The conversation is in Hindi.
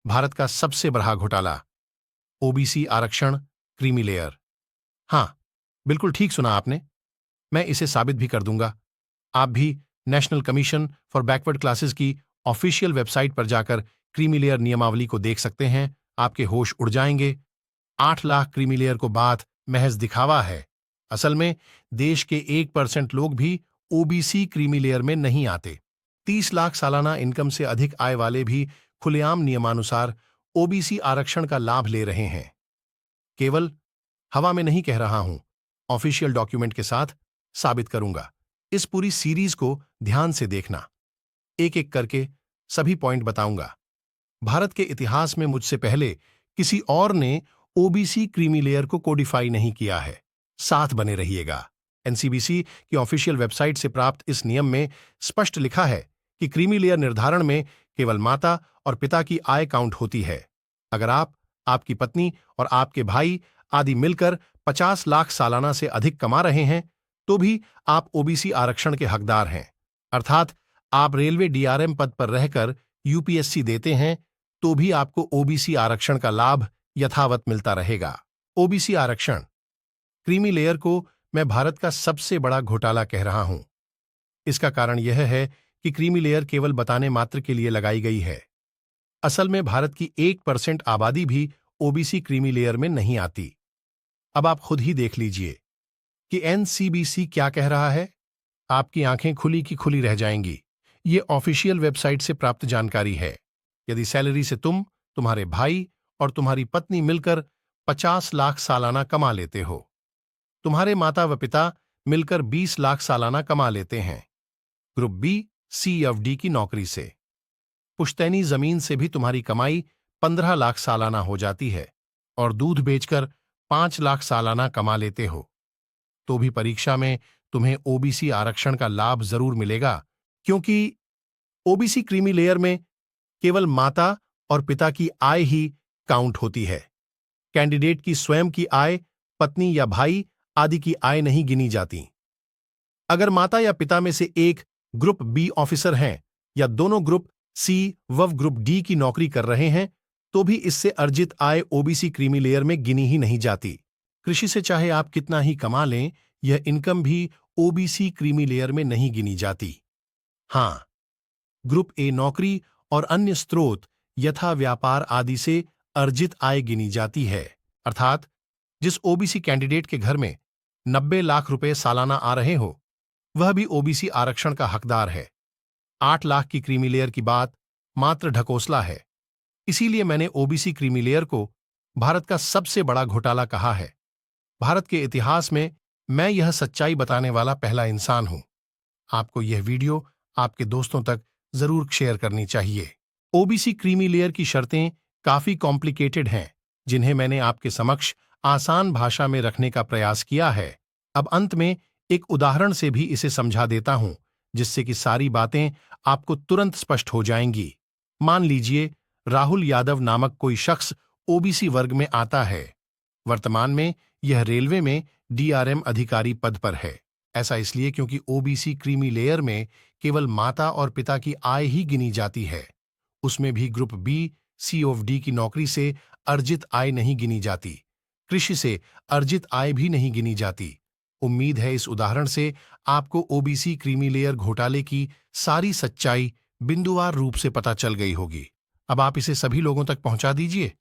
भारत का सबसे बड़ा घोटाला, ओबीसी आरक्षण, क्रीमी लेयर। हाँ, बिल्कुल ठीक सुना आपने। मैं इसे साबित भी कर दूंगा। आप भी national commission for backward classes की ऑफिशियल वेबसाइट पर जाकर क्रीमी लेयर नियमावली को देख सकते हैं। आपके होश उड़ जाएंगे। 8 लाख क्रीमी लेयर को बात महज दिखावा है। असल में देश के 1% लोग भी ओबीसी क्रीमी लेयर में नहीं आते। 30 लाख सालाना इनकम से अधिक आय वाले भी खुलेआम नियमानुसार ओबीसी आरक्षण का लाभ ले रहे हैं। केवल हवा में नहीं कह रहा हूं, ऑफिशियल डॉक्यूमेंट के साथ साबित करूंगा। इस पूरी सीरीज को ध्यान से देखना। एक एक करके सभी पॉइंट बताऊंगा। भारत के इतिहास में मुझसे पहले किसी और ने ओबीसी क्रीमी लेयर को कोडिफाई नहीं किया है। साथ बने रहिएगा। एनसीबीसी की ऑफिशियल वेबसाइट से प्राप्त इस नियम में स्पष्ट लिखा है कि क्रीमी लेयर निर्धारण में केवल माता और पिता की आय काउंट होती है। अगर आप, आपकी पत्नी और आपके भाई आदि मिलकर 50 लाख सालाना से अधिक कमा रहे हैं, तो भी आप ओबीसी आरक्षण के हकदार हैं। अर्थात आप रेलवे डीआरएम पद पर रहकर यूपीएससी देते हैं, तो भी आपको ओबीसी आरक्षण का लाभ यथावत मिलता रहेगा। ओबीसी आरक्षण, क्रीमी लेयर को मैं भारत का सबसे बड़ा घोटाला कह रहा हूं। इसका कारण यह है कि क्रीमी लेयर केवल बताने मात्र के लिए लगाई गई है। असल में भारत की 1% आबादी भी ओबीसी क्रीमी लेयर में नहीं आती। अब आप खुद ही देख लीजिए कि एनसीबीसी क्या कह रहा है। आपकी आंखें खुली की खुली रह जाएंगी। ये ऑफिशियल वेबसाइट से प्राप्त जानकारी है। यदि सैलरी से तुम, तुम्हारे भाई और तुम्हारी पत्नी मिलकर 50 लाख सालाना कमा लेते हो, तुम्हारे माता व पिता मिलकर 20 लाख सालाना कमा लेते हैं, group B C of D की नौकरी से, पुश्तैनी जमीन से भी तुम्हारी कमाई 15 लाख सालाना हो जाती है और दूध बेचकर 5 लाख सालाना कमा लेते हो, तो भी परीक्षा में तुम्हें ओबीसी आरक्षण का लाभ जरूर मिलेगा, क्योंकि ओबीसी क्रीमी लेयर में केवल माता और पिता की आय ही काउंट होती है। कैंडिडेट की स्वयं की आय, पत्नी या भाई आदि की आय नहीं गिनी जाती। अगर माता या पिता में से एक ग्रुप बी ऑफिसर हैं या दोनों ग्रुप सी व ग्रुप डी की नौकरी कर रहे हैं, तो भी इससे अर्जित आय ओबीसी क्रीमी लेयर में गिनी ही नहीं जाती। कृषि से चाहे आप कितना ही कमा लें, यह इनकम भी ओबीसी क्रीमी लेयर में नहीं गिनी जाती। हां, ग्रुप ए नौकरी और अन्य स्रोत यथा व्यापार आदि से अर्जित आय गिनी जाती है। अर्थात जिस ओबीसी कैंडिडेट के घर में 90 लाख रुपए सालाना आ रहे हो, वह भी ओबीसी आरक्षण का हकदार है। 8 लाख की क्रीमी लेयर की बात मात्र ढकोसला है। इसीलिए मैंने ओबीसी क्रीमी लेयर को भारत का सबसे बड़ा घोटाला कहा है। भारत के इतिहास में मैं यह सच्चाई बताने वाला पहला इंसान हूं। आपको यह वीडियो आपके दोस्तों तक जरूर शेयर करनी चाहिए। ओबीसी क्रीमी लेयर की शर्तें काफी कॉम्प्लिकेटेड हैं, जिन्हें मैंने आपके समक्ष आसान भाषा में रखने का प्रयास किया है। अब अंत में एक उदाहरण से भी इसे समझा देता हूं, जिससे कि सारी बातें आपको तुरंत स्पष्ट हो जाएंगी। मान लीजिए राहुल यादव नामक कोई शख्स ओबीसी वर्ग में आता है। वर्तमान में यह रेलवे में डीआरएम अधिकारी पद पर है। ऐसा इसलिए क्योंकि ओबीसी क्रीमी लेयर में केवल माता और पिता की आय ही गिनी जाती है। उसमें भी group B C of D की नौकरी से अर्जित आय नहीं गिनी जाती। कृषि से अर्जित आय भी नहीं गिनी जाती। उम्मीद है इस उदाहरण से आपको ओबीसी क्रीमी लेयर घोटाले की सारी सच्चाई बिंदुवार रूप से पता चल गई होगी। अब आप इसे सभी लोगों तक पहुंचा दीजिए।